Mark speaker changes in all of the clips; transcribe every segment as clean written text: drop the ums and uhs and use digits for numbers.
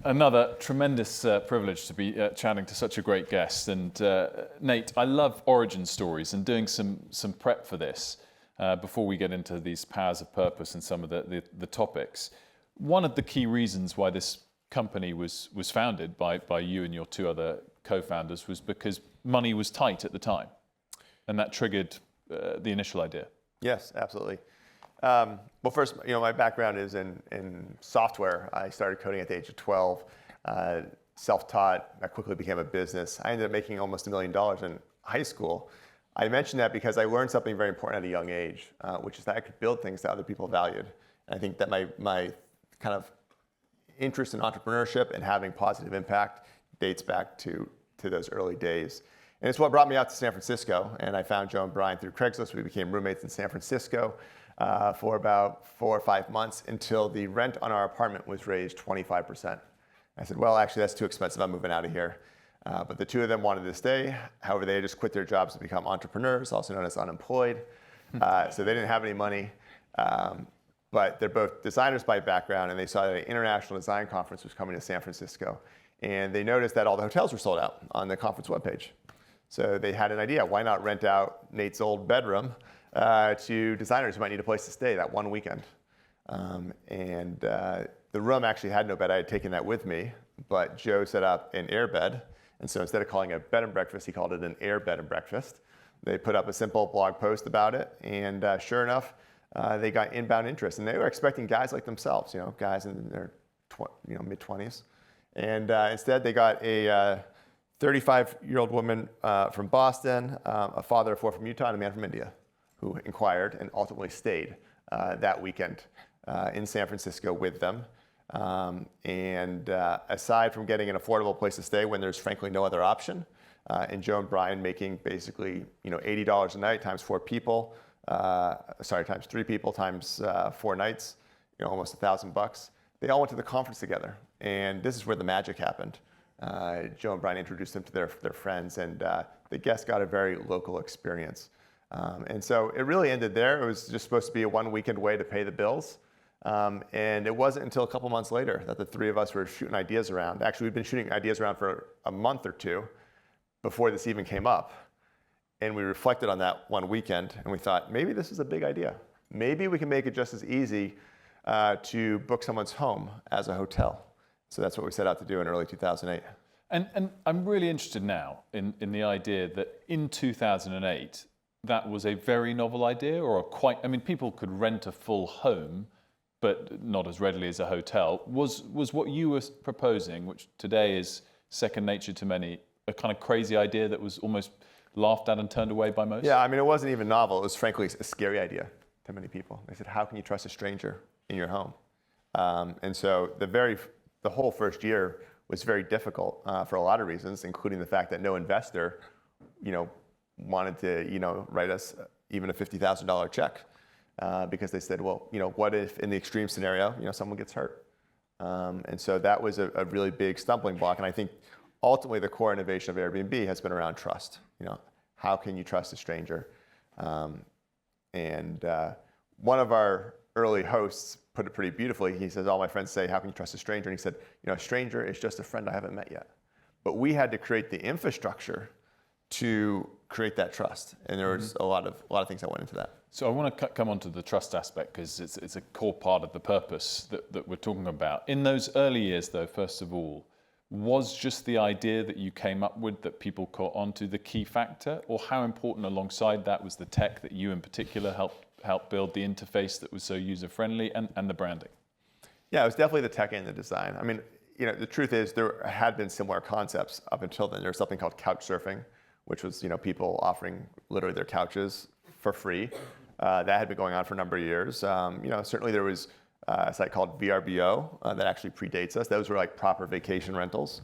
Speaker 1: Another tremendous privilege to be chatting to such a great guest. And Nate, I love origin stories, and doing some prep for this before we get into these powers of purpose and some of the topics. One of the key reasons why this company was founded by you and your two other co-founders was because money was tight at the time, and that triggered the initial idea.
Speaker 2: Yes, absolutely. Well, first, my background is in software. I started coding at the age of 12, self-taught. That quickly became a business. I ended up making almost $1 million in high school. I mentioned that because I learned something very important at a young age, which is that I could build things that other people valued. And I think that my kind of interest in entrepreneurship and having positive impact dates back to those early days. And it's what brought me out to San Francisco. And I found Joe and Brian through Craigslist. We became roommates in San Francisco for about 4 or 5 months until the rent on our apartment was raised 25%. I said, well, actually, that's too expensive. I'm moving out of here. But the two of them wanted to stay. However, they just quit their jobs to become entrepreneurs, also known as unemployed. So they didn't have any money. But they're both designers by background, and they saw that an international design conference was coming to San Francisco. And they noticed that all the hotels were sold out on the conference webpage. So they had an idea. Why not rent out Nate's old bedroom to designers who might need a place to stay that one weekend? The room actually had no bed. I had taken that with me, but Joe set up an air bed. And so instead of calling it a bed and breakfast, he called it an air bed and breakfast. They put up a simple blog post about it, and sure enough, they got inbound interest. And they were expecting guys like themselves, guys in their mid-20s. And instead, they got a 35-year-old woman from Boston, a father of 4 from Utah, and a man from India who inquired and ultimately stayed that weekend in San Francisco with them. Aside from getting an affordable place to stay when there's frankly no other option, and Joe and Brian making basically $80 a night times 4 people, times 3 people times 4 nights, almost $1,000. They all went to the conference together, and this is where the magic happened. Joe and Brian introduced them to their friends, and the guests got a very local experience. And so it really ended there. It was just supposed to be a one weekend way to pay the bills. And it wasn't until a couple months later that the 3 of us were shooting ideas around. Actually, we'd been shooting ideas around for a month or 2 before this even came up. And we reflected on that one weekend, and we thought, maybe this is a big idea. Maybe we can make it just as easy to book someone's home as a hotel. So that's what we set out to do in early 2008.
Speaker 1: And I'm really interested now in the idea that in 2008, that was a very novel idea, or people could rent a full home, but not as readily as a hotel. Was what you were proposing, which today is second nature to many, a kind of crazy idea that was almost laughed at and turned away by most?
Speaker 2: Yeah, it wasn't even novel. It was frankly a scary idea to many people. They said, how can you trust a stranger in your home? And so the whole first year was very difficult for a lot of reasons, including the fact that no investor, wanted to, write us even a $50,000 check because they said, well, what if in the extreme scenario, someone gets hurt? And so that was a really big stumbling block. And I think ultimately the core innovation of Airbnb has been around trust. How can you trust a stranger? One of our early hosts put it pretty beautifully. He says, all my friends say, how can you trust a stranger? And he said, a stranger is just a friend I haven't met yet. But we had to create the infrastructure to create that trust. And there was a lot of things that went into that.
Speaker 1: So I want to come on to the trust aspect, because it's a core part of the purpose that we're talking about. In those early years, though, first of all, was just the idea that you came up with that people caught onto the key factor? Or how important alongside that was the tech that you in particular helped build, the interface that was so user-friendly, and the branding?
Speaker 2: Yeah, it was definitely the tech and the design. The truth is there had been similar concepts up until then. There was something called couch surfing, which was people offering literally their couches for free. That had been going on for a number of years. Certainly there was a site called VRBO that actually predates us. Those were like proper vacation rentals.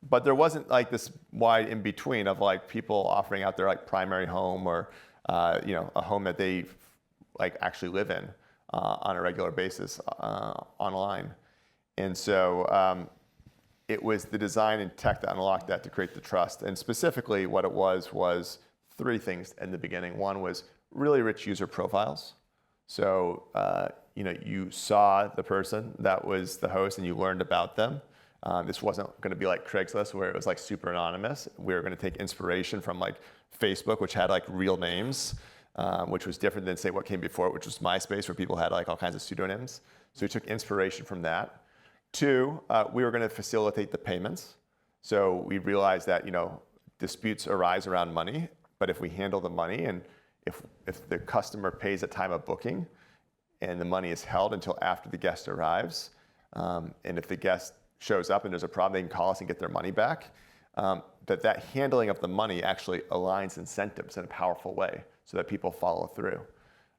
Speaker 2: But there wasn't like this wide in between of like people offering out their like primary home or a home that they like actually live in on a regular basis online. And so it was the design and tech that unlocked that to create the trust. And specifically what it was 3 things in the beginning. One was really rich user profiles. So you saw the person that was the host and you learned about them. This wasn't going to be like Craigslist where it was like super anonymous. We were going to take inspiration from like Facebook, which had like real names, which was different than say what came before it, which was MySpace, where people had like all kinds of pseudonyms. So we took inspiration from that. Two, we were going to facilitate the payments. So we realized that, disputes arise around money, but if we handle the money and if the customer pays at time of booking and the money is held until after the guest arrives, and if the guest shows up and there's a problem, they can call us and get their money back, that handling of the money actually aligns incentives in a powerful way so that people follow through.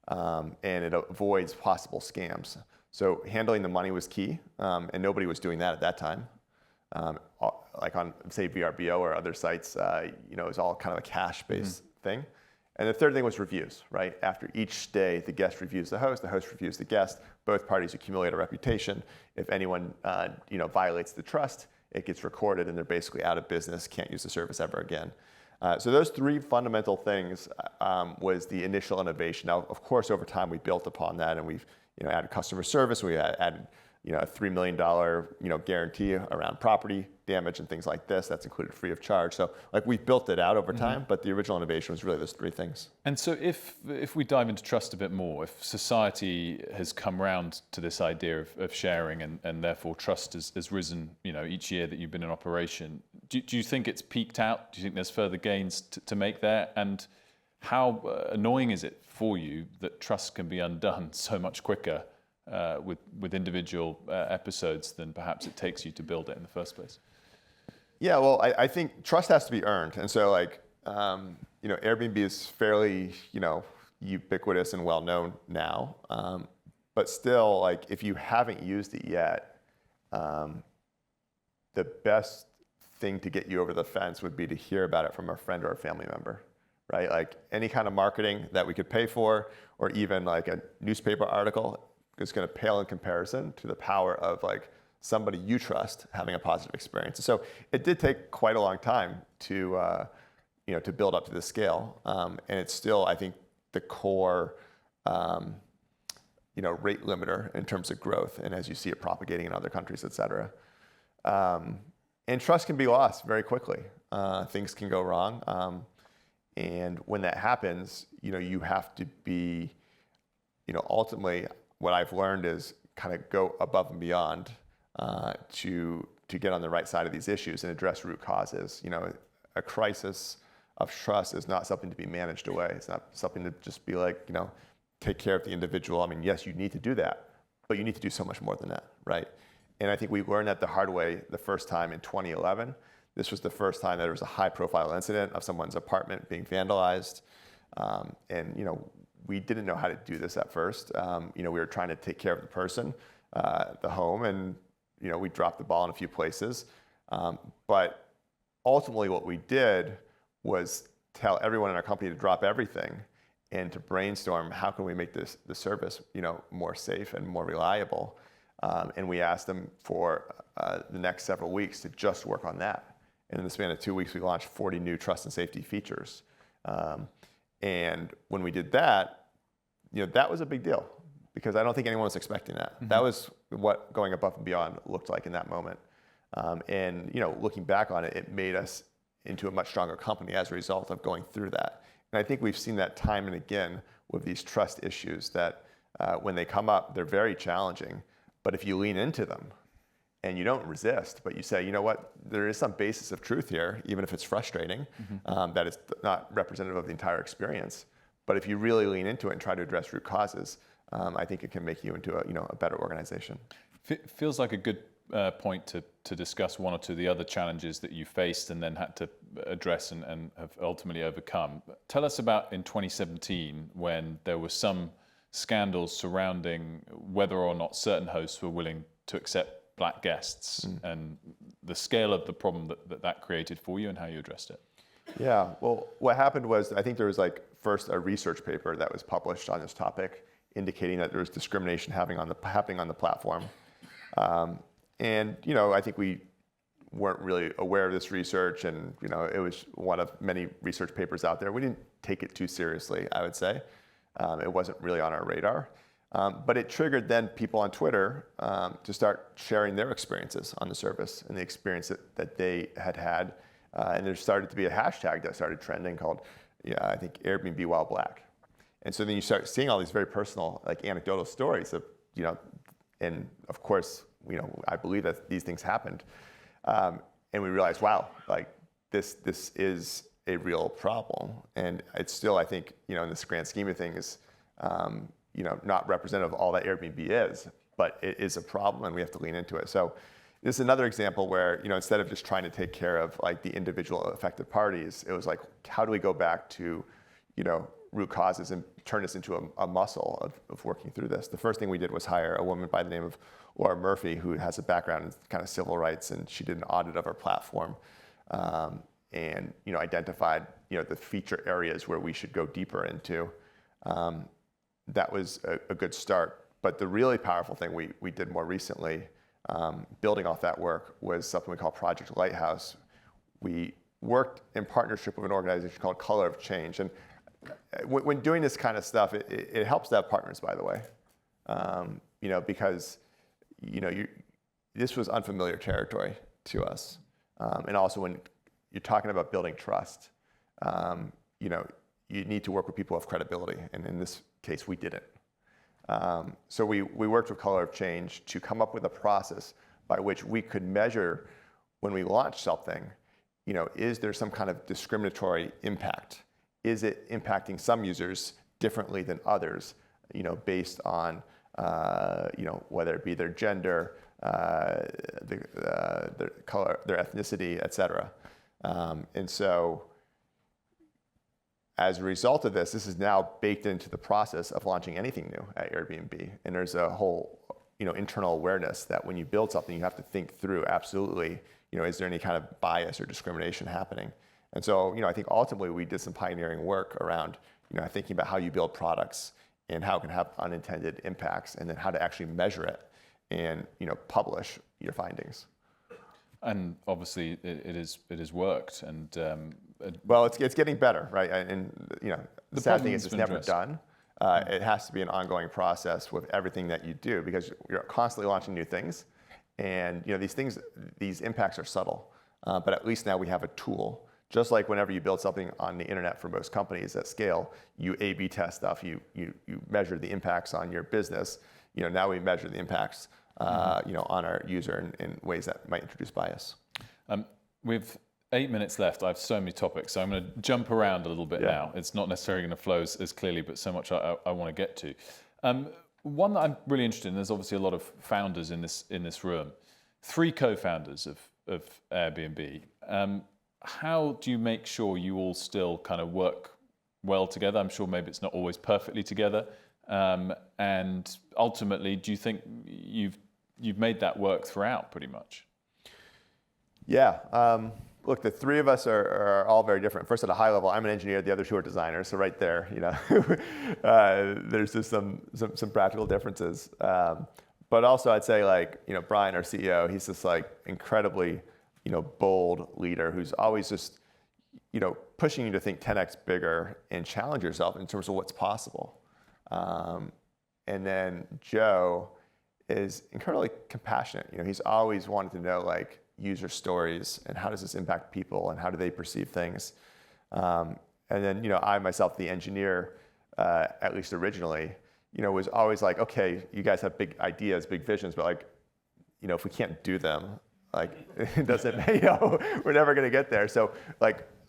Speaker 2: And it avoids possible scams. So handling the money was key, and nobody was doing that at that time. Like on, say, VRBO or other sites, it was all kind of a cash-based thing. And the third thing was reviews, right? After each stay, the guest reviews the host reviews the guest. Both parties accumulate a reputation. If anyone, violates the trust, it gets recorded and they're basically out of business, can't use the service ever again. So those three fundamental things was the initial innovation. Now, of course, over time, we built upon that and we've, added customer service. We added, a $3 million, guarantee around property damage and things like this. That's included free of charge. So like we built it out over time, but the original innovation was really those three things.
Speaker 1: And so if we dive into trust a bit more, if society has come around to this idea of sharing and therefore trust has risen, each year that you've been in operation, do you think it's peaked out? Do you think there's further gains to make there? And how annoying is it for you that trust can be undone so much quicker with individual episodes than perhaps it takes you to build it in the first place?
Speaker 2: Yeah, well, I think trust has to be earned. And so Airbnb is fairly, ubiquitous and well-known now. But still, if you haven't used it yet, the best thing to get you over the fence would be to hear about it from a friend or a family member, right? Like any kind of marketing that we could pay for, or even like a newspaper article, is going to pale in comparison to the power of somebody you trust having a positive experience. So it did take quite a long time to build up to this scale, and it's still, I think, the core, rate limiter in terms of growth, and as you see it propagating in other countries, et cetera. And trust can be lost very quickly. Things can go wrong, and when that happens, you have to be, ultimately, what I've learned is kind of go above and beyond to get on the right side of these issues and address root causes. A crisis of trust is not something to be managed away. It's not something to just be take care of the individual. I mean, yes, you need to do that, but you need to do so much more than that, right? And I think we learned that the hard way the first time in 2011. This was the first time that there was a high-profile incident of someone's apartment being vandalized, and we didn't know how to do this at first. We were trying to take care of the person, the home, and we dropped the ball in a few places. But ultimately, what we did was tell everyone in our company to drop everything and to brainstorm how can we make the service more safe and more reliable. And we asked them for the next several weeks to just work on that. And in the span of 2 weeks, we launched 40 new trust and safety features. And when we did that, that was a big deal because I don't think anyone was expecting that. Mm-hmm. That was what going above and beyond looked like in that moment. And looking back on it, it made us into a much stronger company as a result of going through that. And I think we've seen that time and again with these trust issues that when they come up, they're very challenging. But if you lean into them and you don't resist, but you say, you know what, there is some basis of truth here, even if it's frustrating, that it's not representative of the entire experience. But if you really lean into it and try to address root causes, I think it can make you into a better organization.
Speaker 1: Feels like a good point to discuss one or two of the other challenges that you faced and then had to address and have ultimately overcome. Tell us about in 2017 when there were some scandals surrounding whether or not certain hosts were willing to accept Black guests and the scale of the problem that created for you and how you addressed it.
Speaker 2: Yeah, well, what happened was I think there was first a research paper that was published on this topic indicating that there was discrimination happening on the platform. And I think we weren't really aware of this research, and it was one of many research papers out there. We didn't take it too seriously, I would say. It wasn't really on our radar. But it triggered then people on Twitter to start sharing their experiences on the service and the experience that they had. And there started to be a hashtag that started trending called, I think, Airbnb while black. And so then you start seeing all these very personal, like anecdotal stories of, and of course, I believe that these things happened. And we realized, wow, like this is a real problem. And it's still, I think, in this grand scheme of things, not representative of all that Airbnb is, but it is a problem and we have to lean into it. So this is another example where, instead of just trying to take care of like the individual affected parties, it was like, how do we go back to, root causes and turn this into a muscle of working through this? The first thing we did was hire a woman by the name of Laura Murphy, who has a background in kind of civil rights, and she did an audit of our platform and identified the feature areas where we should go deeper into. That was a good start. But the really powerful thing we did more recently, building off that work, was something we call Project Lighthouse. We worked in partnership with an organization called Color of Change. And when doing this kind of stuff, it helps to have partners, by the way, because this was unfamiliar territory to us. And also when you're talking about building trust, you need to work with people of credibility. And in this case, we didn't. So we worked with Color of Change to come up with a process by which we could measure when we launch something, is there some kind of discriminatory impact? Is it impacting some users differently than others, based on, whether it be their gender, their color, their ethnicity, et cetera. And so as a result of this is now baked into the process of launching anything new at Airbnb. And there's a whole, internal awareness that when you build something, you have to think through absolutely, is there any kind of bias or discrimination happening? And so, I think ultimately we did some pioneering work around, thinking about how you build products and how it can have unintended impacts, and then how to actually measure it and, publish your findings.
Speaker 1: And obviously it has worked. And
Speaker 2: well, it's getting better, right? And the sad thing is it's never done. It has to be an ongoing process with everything that you do, because you're constantly launching new things, and these impacts are subtle. But at least now we have a tool. Just like whenever you build something on the internet for most companies at scale, you A/B test stuff, you measure the impacts on your business. Now we measure the impacts on our user in ways that might introduce bias.
Speaker 1: We've 8 minutes left. I have so many topics, so I'm going to jump around a little bit now. It's not necessarily going to flow as clearly, but so much I want to get to. One that I'm really interested in, there's obviously a lot of founders in this room. 3 co-founders of Airbnb. How do you make sure you all still kind of work well together? I'm sure maybe it's not always perfectly together. And ultimately, do you think you've made that work throughout pretty much?
Speaker 2: Yeah. Look, the 3 of us are all very different. First, at a high level, I'm an engineer. The other 2 are designers. So right there, there's just some practical differences. But also, I'd say Brian, our CEO, he's just incredibly bold leader who's always just pushing you to think 10x bigger and challenge yourself in terms of what's possible. And then Joe is incredibly compassionate. He's always wanted to know user stories and how does this impact people and how do they perceive things. And then I myself, the engineer, at least originally, was always okay, you guys have big ideas, big visions, but if we can't do them, it doesn't, we're never going to get there. So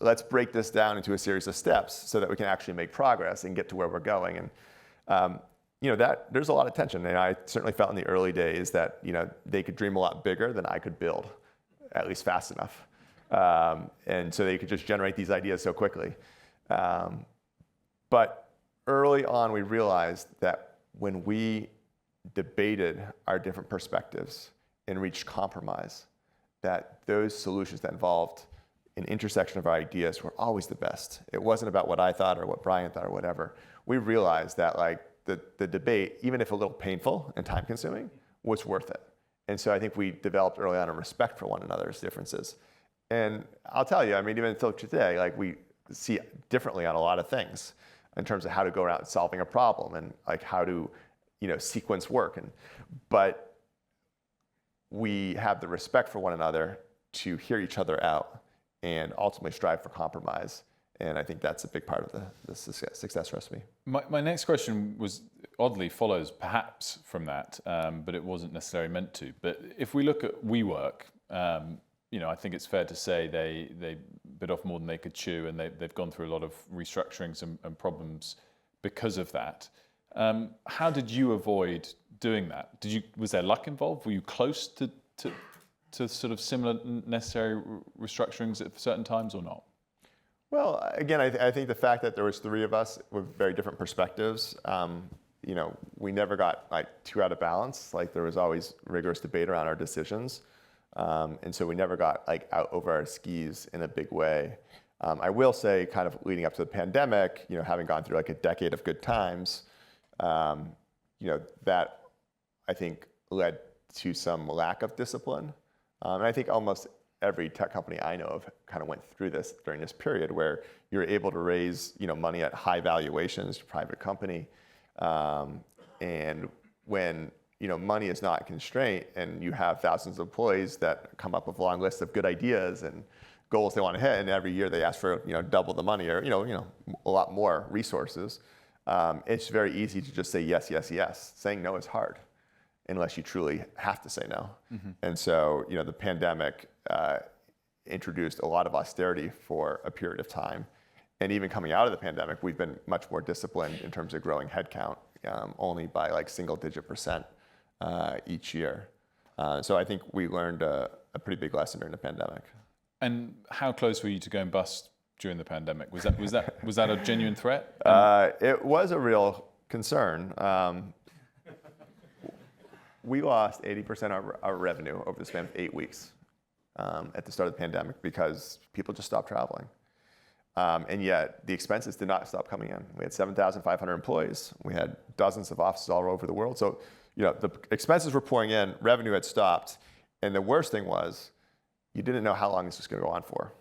Speaker 2: let's break this down into a series of steps so that we can actually make progress and get to where we're going. And that there's a lot of tension. And I certainly felt in the early days that they could dream a lot bigger than I could build, at least fast enough. And so they could just generate these ideas so quickly. But early on, we realized that when we debated our different perspectives and reached compromise, that those solutions that involved an intersection of our ideas were always the best. It wasn't about what I thought or what Brian thought or whatever. We realized that the debate, even if a little painful and time consuming, was worth it. And so I think we developed early on a respect for one another's differences. And I'll tell you, even until today, we see differently on a lot of things in terms of how to go around solving a problem and how to sequence work. But we have the respect for one another to hear each other out and ultimately strive for compromise. And I think that's a big part of the success recipe.
Speaker 1: My next question was oddly follows perhaps from that, but it wasn't necessarily meant to. But if we look at WeWork, I think it's fair to say they bit off more than they could chew, and they've gone through a lot of restructurings and problems because of that. How did you avoid doing that? Was there luck involved? Were you close to sort of similar necessary restructurings at certain times or not?
Speaker 2: Well, again, I think the fact that there was three of us with very different perspectives, we never got too out of balance. There was always rigorous debate around our decisions. And so we never got out over our skis in a big way. I will say, kind of leading up to the pandemic, having gone through a decade of good times, that I think led to some lack of discipline. And I think almost every tech company I know of kind of went through this during this period where you're able to raise money at high valuations, private company, and when money is not a constraint, and you have thousands of employees that come up with a long list of good ideas and goals they want to hit, and every year they ask for double the money or a lot more resources. It's very easy to just say yes, yes, yes. Saying no is hard unless you truly have to say no. Mm-hmm. And so the pandemic introduced a lot of austerity for a period of time, and even coming out of the pandemic, we've been much more disciplined in terms of growing headcount, only by single-digit % each year. So I think we learned a pretty big lesson during the pandemic.
Speaker 1: And how close were you to going bust during the pandemic? Was that a genuine threat?
Speaker 2: It was a real concern. We lost 80% of our revenue over the span of 8 weeks at the start of the pandemic because people just stopped traveling. And yet the expenses did not stop coming in. We had 7,500 employees. We had dozens of offices all over the world. So the expenses were pouring in, revenue had stopped. And the worst thing was you didn't know how long this was going to go on for,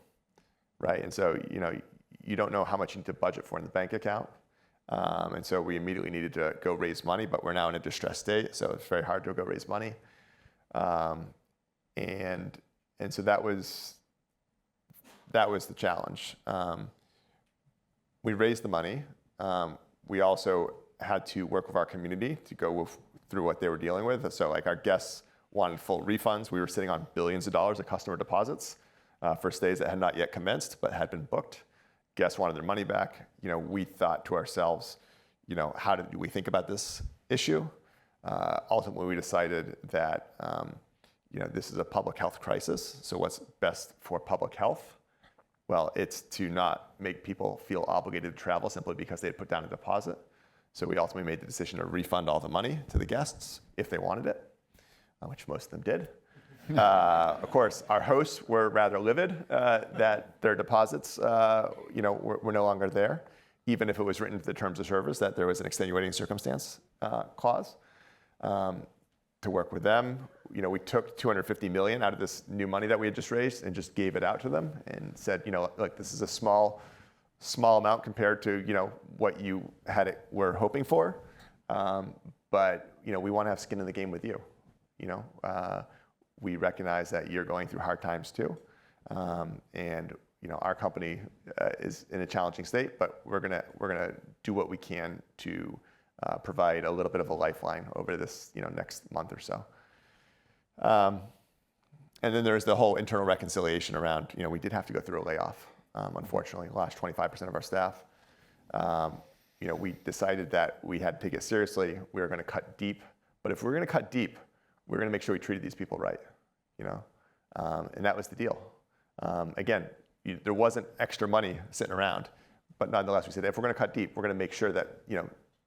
Speaker 2: right? And so you don't know how much you need to budget for in the bank account. And so we immediately needed to go raise money, but we're now in a distressed state, so it's very hard to go raise money. And so that was the challenge. We raised the money. We also had to work with our community to go through what they were dealing with. So our guests wanted full refunds. We were sitting on billions of dollars of customer deposits for stays that had not yet commenced but had been booked. Guests wanted their money back. We thought to ourselves, how did we think about this issue? Ultimately, we decided that this is a public health crisis. So what's best for public health? Well, it's to not make people feel obligated to travel simply because they had put down a deposit. So we ultimately made the decision to refund all the money to the guests if they wanted it, which most of them did. Of course, our hosts were rather livid that their deposits were no longer there, even if it was written into the terms of service that there was an extenuating circumstance clause. To work with them, we took $250 million out of this new money that we had just raised and just gave it out to them and said, this is a small amount compared to what you were hoping for, but we want to have skin in the game with you. We recognize that you're going through hard times too, and our company is in a challenging state, but we're gonna do what we can to provide a little bit of a lifeline over this next month or so. And then there's the whole internal reconciliation around we did have to go through a layoff. Unfortunately, lost 25% of our staff. We decided that we had to take it seriously. We were going to cut deep, but if we were going to cut deep, we're going to make sure we treated these people right, and that was the deal. Again, there wasn't extra money sitting around, but nonetheless, we said if we're going to cut deep, we're going to make sure that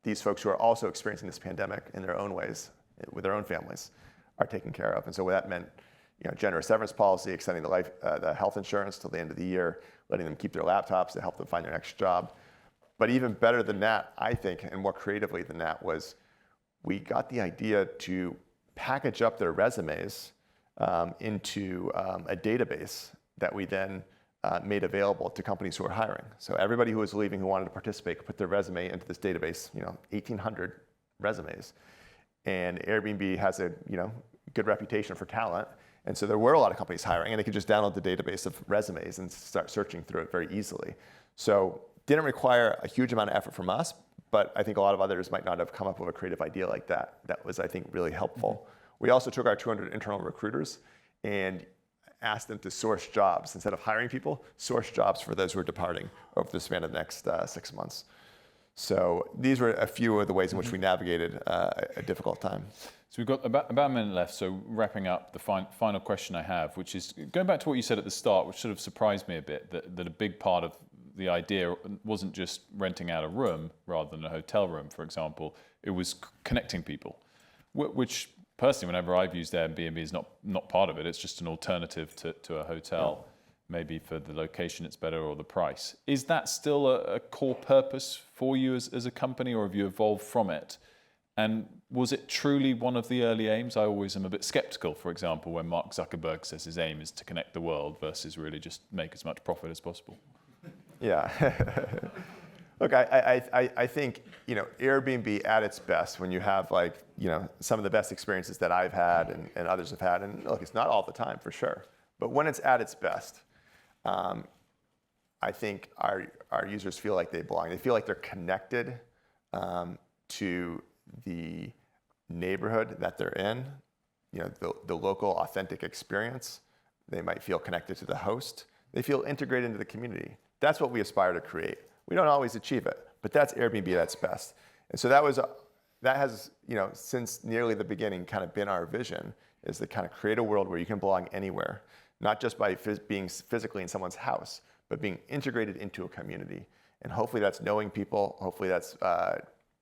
Speaker 2: these folks who are also experiencing this pandemic in their own ways, with their own families, are taken care of. And so that meant generous severance policy, extending the health insurance till the end of the year, letting them keep their laptops to help them find their next job. But even better than that, I think, and more creatively than that, was we got the idea to package up their resumes into a database that we then made available to companies who are hiring. So everybody who was leaving who wanted to participate could put their resume into this database, 1,800 resumes. and Airbnb has a good reputation for talent. And so there were a lot of companies hiring, and they could just download the database of resumes and start searching through it very easily. So didn't require a huge amount of effort from us, but I think a lot of others might not have come up with a creative idea like that. That was, I think, really helpful. We also took our 200 internal recruiters and asked them to source jobs. Instead of hiring people, source jobs for those who are departing over the span of the next 6 months. So these were a few of the ways in which we navigated a difficult time.
Speaker 1: So we've got about a minute left, so wrapping up, the final question I have, which is going back to what you said at the start, which sort of surprised me a bit, that a big part of the idea wasn't just renting out a room rather than a hotel room, for example, it was connecting people, which personally, whenever I've used Airbnb, is not part of it. It's just an alternative to a hotel. Yeah. Maybe for the location it's better or the price. Is that still a core purpose for you as a company, or have you evolved from it? And was it truly one of the early aims? I always am a bit skeptical, for example, when Mark Zuckerberg says his aim is to connect the world versus really just make as much profit as possible.
Speaker 2: Yeah. Look, I think Airbnb at its best, when you have some of the best experiences that I've had and others have had, and look, it's not all the time for sure, but when it's at its best, I think our users feel like they belong. They feel like they're connected to the neighborhood that they're in, the local authentic experience. They might feel connected to the host. They feel integrated into the community. That's what we aspire to create. We don't always achieve it, but that's Airbnb at its best. And so that has since nearly the beginning kind of been our vision, is to kind of create a world where you can belong anywhere, not just by being physically in someone's house, but being integrated into a community. And hopefully that's knowing people, hopefully that's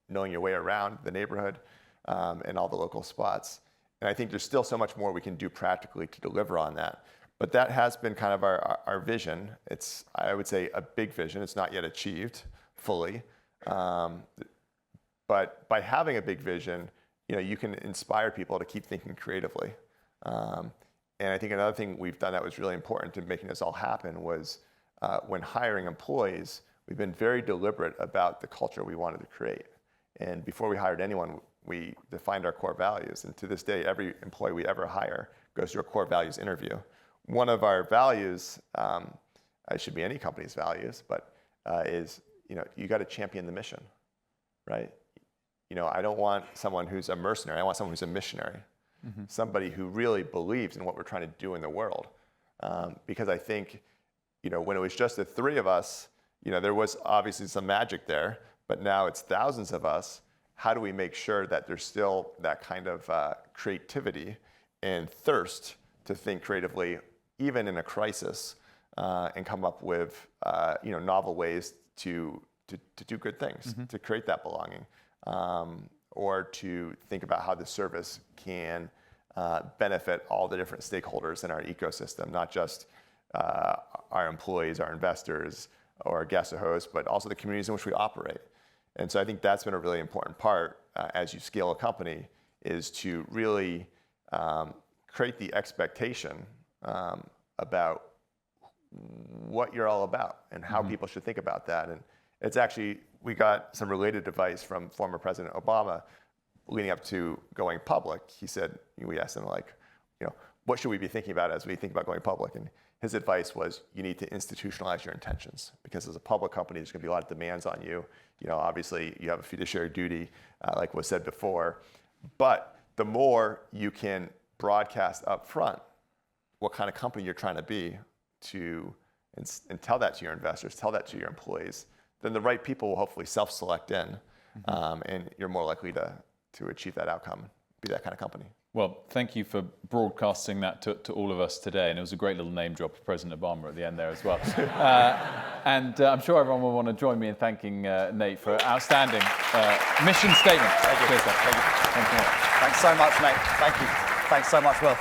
Speaker 2: knowing your way around the neighborhood and all the local spots. And I think there's still so much more we can do practically to deliver on that. But that has been kind of our vision. It's, I would say, a big vision. It's not yet achieved fully. But by having a big vision, you can inspire people to keep thinking creatively. And I think another thing we've done that was really important to making this all happen was when hiring employees, we've been very deliberate about the culture we wanted to create. And before we hired anyone, we defined our core values. And to this day, every employee we ever hire goes through a core values interview. One of our values, it should be any company's values, but is, you got to champion the mission, right? I don't want someone who's a mercenary. I want someone who's a missionary. Mm-hmm. Somebody who really believes in what we're trying to do in the world. Because I think, when it was just the three of us, there was obviously some magic there, but now it's thousands of us. How do we make sure that there's still that kind of creativity and thirst to think creatively, even in a crisis, and come up with novel ways to do good things, mm-hmm. to create that belonging, or to think about how the service can benefit all the different stakeholders in our ecosystem, not just our employees, our investors, or our guests or hosts, but also the communities in which we operate. And so I think that's been a really important part as you scale a company, is to really create the expectation about what you're all about and how mm-hmm. people should think about that. And it's actually, we got some related advice from former President Obama leading up to going public. He said, we asked him what should we be thinking about as we think about going public? And his advice was, you need to institutionalize your intentions, because as a public company, there's going to be a lot of demands on you. Obviously you have a fiduciary duty, like was said before, but the more you can broadcast up front what kind of company you're trying to be and tell that to your investors, tell that to your employees, then the right people will hopefully self-select in, mm-hmm. And you're more likely to achieve that outcome, be that kind of company.
Speaker 1: Well, thank you for broadcasting that to all of us today. And it was a great little name drop of President Obama at the end there as well. And I'm sure everyone will want to join me in thanking Nate for an outstanding mission statement.
Speaker 3: Thank you.
Speaker 1: Thank you.
Speaker 3: Thanks so much, Nate. Thank you. Thanks so much, Will.